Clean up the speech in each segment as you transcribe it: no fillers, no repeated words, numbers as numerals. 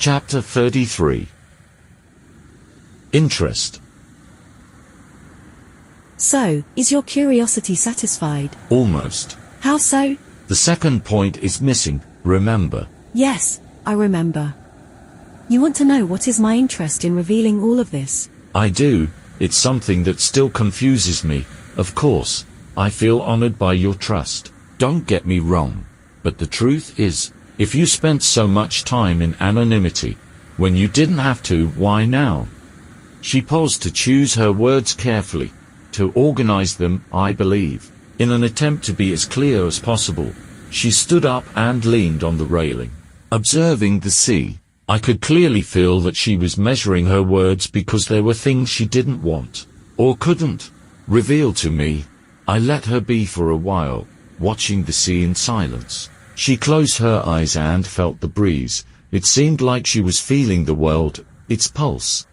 Chapter 33. Interest. So, is your curiosity satisfied? Almost. How so? The second point is missing, remember? Yes, I remember. You want to know what is my interest in revealing all of this? I do. It's something that still confuses me. Of course, I feel honored by your trust. Don't get me wrong. But the truth is, if you spent so much time in anonymity, when you didn't have to, why now? She paused to choose her words carefully, to organize them, I believe. In an attempt to be as clear as possible, she stood up and leaned on the railing. Observing the sea, I could clearly feel that she was measuring her words because there were things she didn't want, or couldn't, reveal to me. I let her be for a while, watching the sea in silence. She closed her eyes and felt the breeze. It seemed like she was feeling the world, its pulse.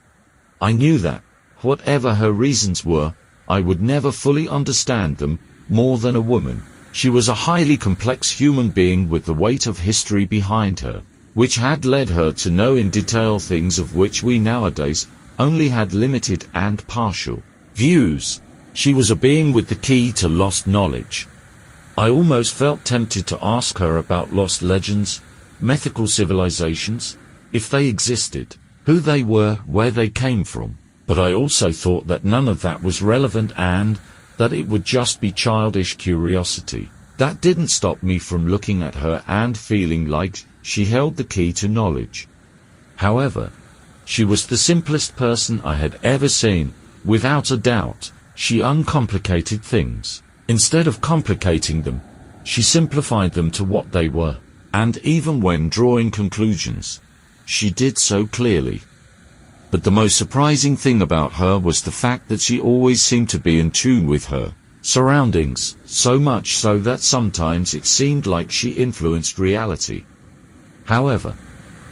I knew that, whatever her reasons were, I would never fully understand them. More than a woman, she was a highly complex human being with the weight of history behind her, which had led her to know in detail things of which we nowadays only had limited and partial views. She was a being with the key to lost knowledge. I almost felt tempted to ask her about lost legends, mythical civilizations, if they existed, who they were, where they came from, but I also thought that none of that was relevant and that it would just be childish curiosity. That didn't stop me from looking at her and feeling like she held the key to knowledge. However, she was the simplest person I had ever seen. Without a doubt, she uncomplicated things. Instead of complicating them, she simplified them to what they were. And even when drawing conclusions, she did so clearly. But the most surprising thing about her was the fact that she always seemed to be in tune with her surroundings, so much so that sometimes it seemed like she influenced reality. However,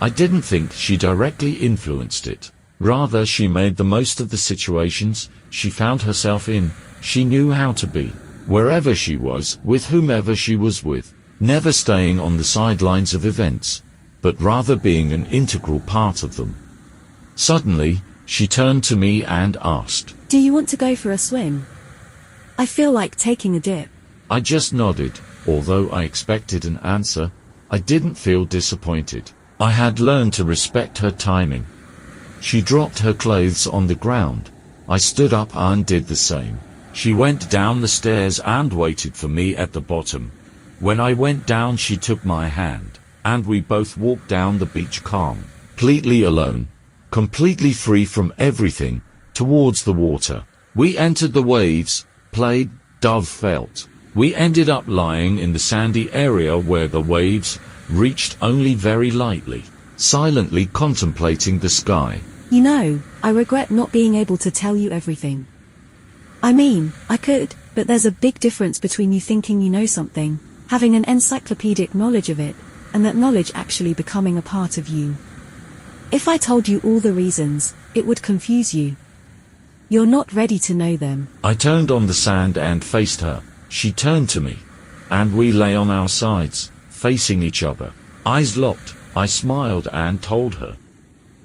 I didn't think she directly influenced it. Rather, she made the most of the situations she found herself in. She knew how to be, wherever she was, with whomever she was with, never staying on the sidelines of events, but rather being an integral part of them. Suddenly, she turned to me and asked, "Do you want to go for a swim? I feel like taking a dip." I just nodded. Although I expected an answer, I didn't feel disappointed. I had learned to respect her timing. She dropped her clothes on the ground. I stood up and did the same. She went down the stairs and waited for me at the bottom. When I went down, she took my hand, and we both walked down the beach calm, completely alone, completely free from everything, towards the water. We entered the waves, played, dove felt. We ended up lying in the sandy area where the waves reached only very lightly, silently contemplating the sky. You know, I regret not being able to tell you everything. I mean, I could, but there's a big difference between you thinking you know something, having an encyclopedic knowledge of it, and that knowledge actually becoming a part of you. If I told you all the reasons, it would confuse you. You're not ready to know them. I turned on the sand and faced her. She turned to me, and we lay on our sides, facing each other. Eyes locked, I smiled and told her,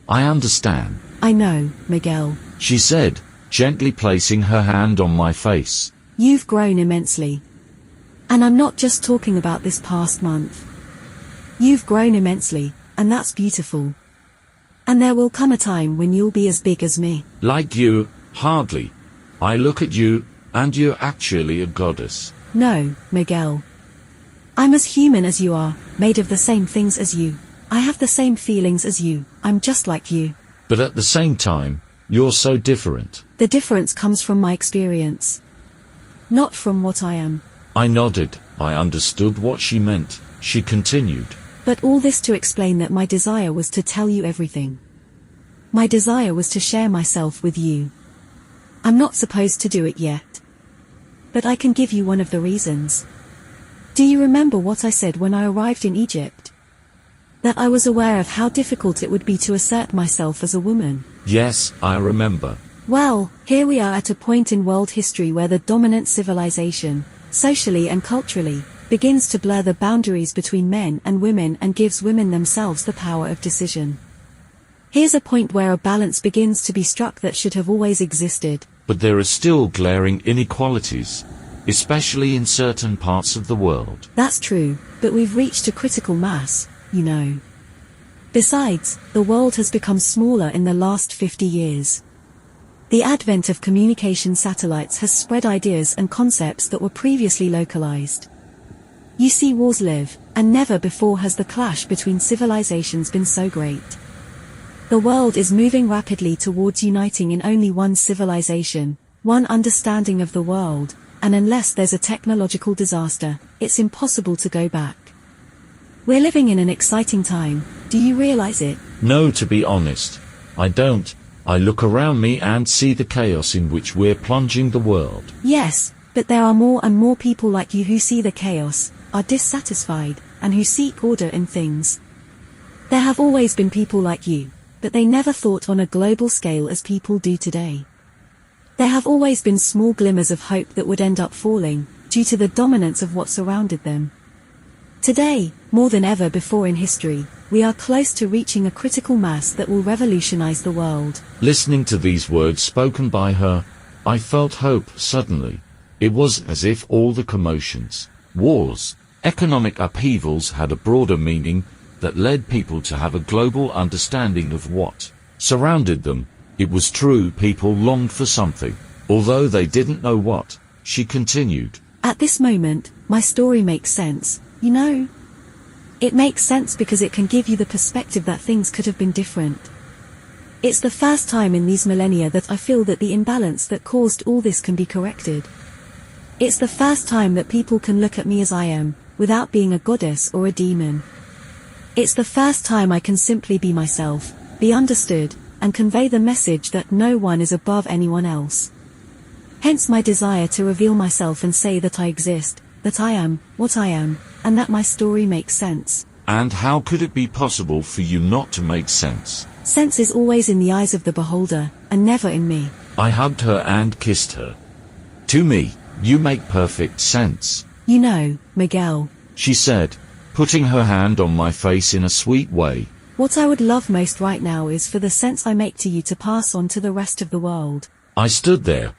"I understand." "I know, Miguel," she said, gently placing her hand on my face. "You've grown immensely. And I'm not just talking about this past month. You've grown immensely, and that's beautiful. And there will come a time when you'll be as big as me." "Like you, hardly. I look at you, and you're actually a goddess." "No, Miguel. I'm as human as you are, made of the same things as you. I have the same feelings as you. I'm just like you." "But at the same time, you're so different." "The difference comes from my experience, not from what I am." I nodded. I understood what she meant. She continued, "But all this to explain that my desire was to tell you everything. My desire was to share myself with you. I'm not supposed to do it yet. But I can give you one of the reasons. Do you remember what I said when I arrived in Egypt? That I was aware of how difficult it would be to assert myself as a woman." "Yes, I remember." Well, here we are at a point in world history where the dominant civilization, socially and culturally, begins to blur the boundaries between men and women and gives women themselves the power of decision. Here's a point where a balance begins to be struck that should have always existed. But there are still glaring inequalities, especially in certain parts of the world. That's true, but we've reached a critical mass, you know. Besides, the world has become smaller in the last 50 years. The advent of communication satellites has spread ideas and concepts that were previously localized. You see wars live, and never before has the clash between civilizations been so great. The world is moving rapidly towards uniting in only one civilization, one understanding of the world, and unless there's a technological disaster, it's impossible to go back. We're living in an exciting time, do you realize it? No, to be honest, I don't. I look around me and see the chaos in which we're plunging the world. Yes, but there are more and more people like you who see the chaos, are dissatisfied, and who seek order in things. There have always been people like you, but they never thought on a global scale as people do today. There have always been small glimmers of hope that would end up falling, due to the dominance of what surrounded them. Today, more than ever before in history, we are close to reaching a critical mass that will revolutionize the world. Listening to these words spoken by her, I felt hope suddenly. It was as if all the commotions, wars, economic upheavals had a broader meaning that led people to have a global understanding of what surrounded them. It was true, people longed for something, although they didn't know what. She continued. At this moment, my story makes sense, you know. It makes sense because it can give you the perspective that things could have been different. It's the first time in these millennia that I feel that the imbalance that caused all this can be corrected. It's the first time that people can look at me as I am, without being a goddess or a demon. It's the first time I can simply be myself, be understood, and convey the message that no one is above anyone else. Hence my desire to reveal myself and say that I exist, that I am what I am, and that my story makes sense. And how could it be possible for you not to make sense? Sense is always in the eyes of the beholder, and never in me. I hugged her and kissed her. To me, you make perfect sense. You know, Miguel, she said, putting her hand on my face in a sweet way. What I would love most right now is for the sense I make to you to pass on to the rest of the world. I stood there,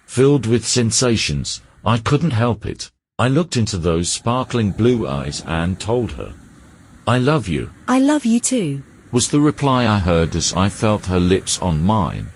filled with sensations. I couldn't help it. I looked into those sparkling blue eyes and told her, I love you. I love you too, was the reply I heard as I felt her lips on mine.